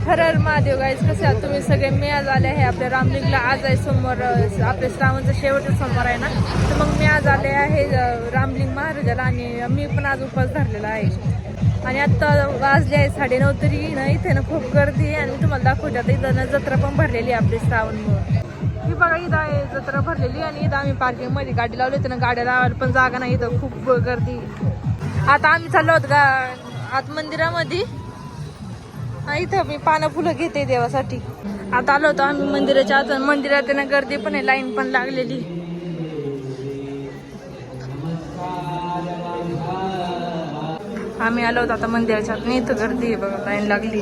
हर हर Mahadev guys, कसे आहात तुम्ही सगळे? मी आज आले आहे आपल्या रामलिंगला. आज आहे सोमवार, आपल्या श्रावणचा शेवटचा सोमवार आहे ना, तर मग मी आज आले आहे रामलिंग महाराजाला आणि मी पण आज उपवास धरलेला आहे. आणि आत्ता वाजले आहे 9:30 तरी ना इथे ना खूप गर्दी आहे. आणि तुम्हाला दाखवते आता इथं ना जत्रा पण भरलेली आहे आपली श्रावणमुळे. ही बघा इथं आहे जत्रा भरलेली आणि इथं आम्ही पार्किंगमध्ये गाडी लावली होती ना, गाड्या लावायला पण जागा नाही, इथं खूप गर्दी. आता आम्ही चाललो आहोत आत मंदिरामध्ये. इथं मी पानं फुलं घेते देवासाठी. आता आलो होतो आम्ही मंदिराच्या आत. मंदिरात ना गर्दी पण आहे, लाईन पण लागलेली. आम्ही आलो होतो आता मंदिराच्या आत. इथं गर्दी आहे बघा, लाईन लागली.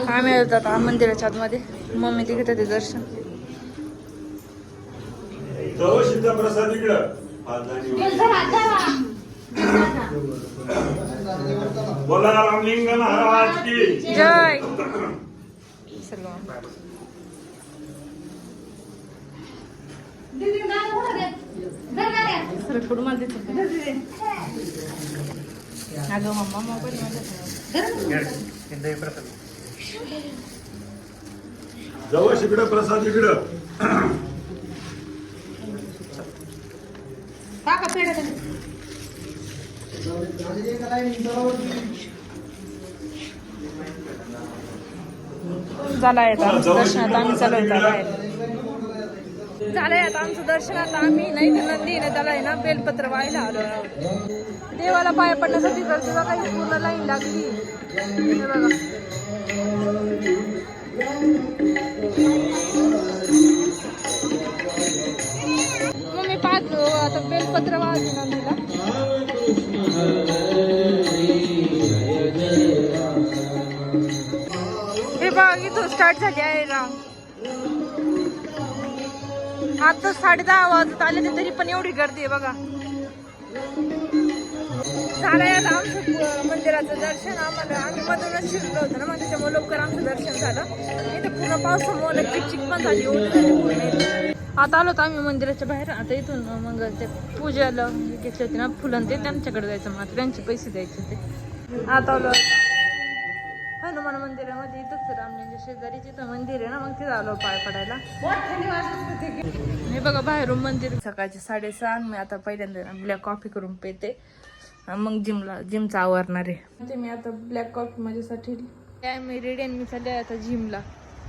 आम्ही आलो होतो आता मंदिराच्या आतमध्ये. मम्मी ते घेत होते दर्शन. बोला रामलिंग महाराज की जय. अगं मम्मा मोबाईल जवळ इकडं प्रसाद इकडं. झालाय आता आमचं दर्शन. आता आम्ही चालू बाहेर. झालंय आता आमचं दर्शन. आता आम्ही नाही तर नंदी ना त्याला आहे ना बेलपत्र व्हायला आलो. देवाला पाया पडण्यासाठी करते बघा, ही पूर्ण लाईन लागली. हे बघा मग मी पाहतो आता बेलपत्र वाहते नंदीला. हे बघा इथून स्टार्ट झाली आहे ना. आता 10:30 वाजत आले तरी पण एवढी गर्दी आहे बघा. झालंय आता आमचं मंदिराचं दर्शन. आम्ही मधूनच शिरलो होतो ना, मग त्याच्यामुळे लवकर आमचं दर्शन झालं. इथे पूर्ण पावसामुळे चिकचिक पण झाली, ओली झाली पूर्ण. आता आलो होतो आम्ही मंदिराच्या बाहेर. आता इथून मग ते पूजेला घेतले होते ना फुलं, ते त्यांच्याकडे जायचं. मग त्यांचे पैसे द्यायचे होते. आता आलो हनुमान मंदिरामध्ये. इथंच रामलिंगच्या शेजारी जिथं मंदिर आहे ना, मग तिथं आलो पाय पडायला. हे बघा बाहेरून मंदिर. सकाळचे 6:30. मी आता पहिल्यांदा ब्लॅक कॉफी करून पेते, मग जिमचं आवरणार आहे. ते मी आता ब्लॅक कॉफी माझ्यासाठी काय मी रेडी आणि मी चालले आता जिमला.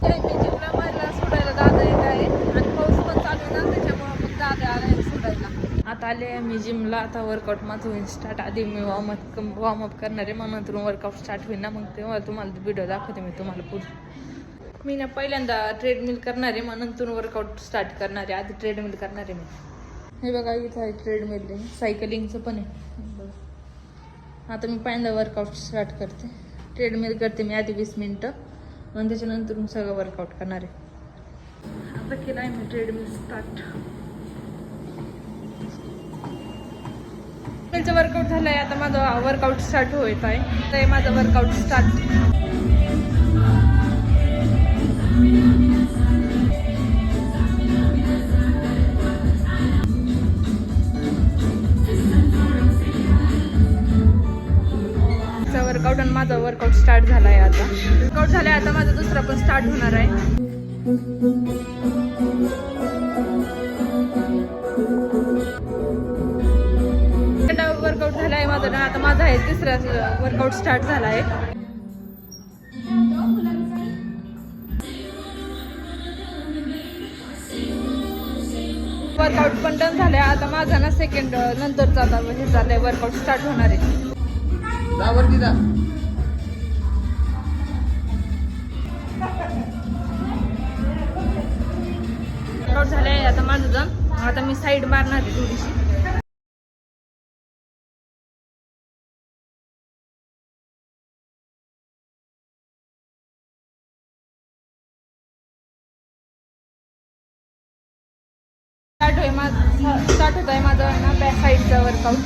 मी जिमला मला सोडायला दादा येत आहे आणि पाऊस पण चालू आहे ना, त्याच्यामुळे मग दादा आलाय सोडायला. आता आले मी जिमला. आता वर्कआउट माझं होईल स्टार्ट. आधी मी वॉर्मअप करणार आहे, मग नंतर वर्कआउट स्टार्ट होईल ना, मग तेव्हा तुम्हाला व्हिडिओ दाखवते मी तुम्हाला पुढे. मी ना पहिल्यांदा ट्रेडमिल करणार आहे, मग नंतर वर्कआउट स्टार्ट करणार आहे. आधी ट्रेडमिल करणार आहे मी. हे बघा इथं आहे ट्रेडमिल, सायकलिंगचं पण आहे. आता मी पहिल्यांदा वर्कआउट स्टार्ट करते. ट्रेडमिल करते मी आधी 20 मिनटं, मग त्याच्यानंतर मी सगळं वर्कआउट करणार आहे. आता केलं आहे मी ट्रेडमिल स्टार्ट. वर्कआउट झालंय. आता माझं वर्कआउट स्टार्ट होत आहे. तर माझं वर्कआउट स्टार्ट. वर्कआउट आणि माझा वर्कआउट स्टार्ट झालाय. आता वर्कआउट झालाय. आता माझा दुसरा पण स्टार्ट होणार आहे. वर्कआउट झालाय माझं ना. आता माझा आहे तिसरा वर्कआउट स्टार्ट झालाय. वर्कआउट पण डन झालाय. आता माझा ना सेकंड नंतरचा आता हे झालंय वर्कआउट स्टार्ट होणार आहे. वर्कआउट झालंय आता माझं जण. आता मी साईड मारणार आहे थोडीशी. स्टार्ट होत आहे माझं ना बॅक साईडचा वर्कआउट.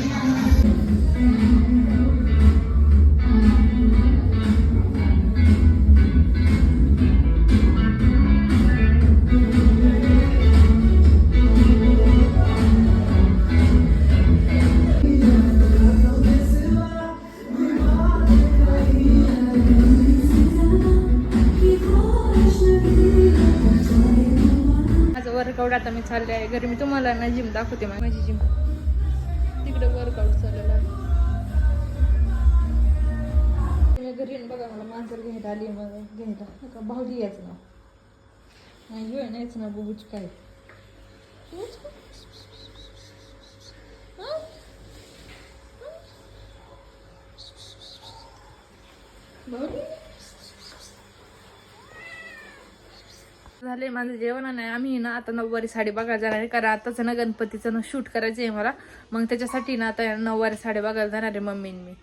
वर्कआउट आता मी चालले आहे घरी. मी तुम्हाला ना जिम दाखवते. माझी जिम तिकडे वर्कआउट चाललेलं आहे. मी घरी येऊन बघा मला मांजर घ्यायला आली. मग घ्यायला का भाऊली यायचं ना नाही घेऊ नाहीच ना बघूच काय झाले माझं जेवण. नाही आम्ही ना आता नऊवारी साडी बघायला जाणार आहे. कारण आताच ना गणपतीचं ना शूट करायचं आहे मला. मग त्याच्यासाठी ना आता नऊवारी साडी बघायला जाणार आहे मम्मी मी.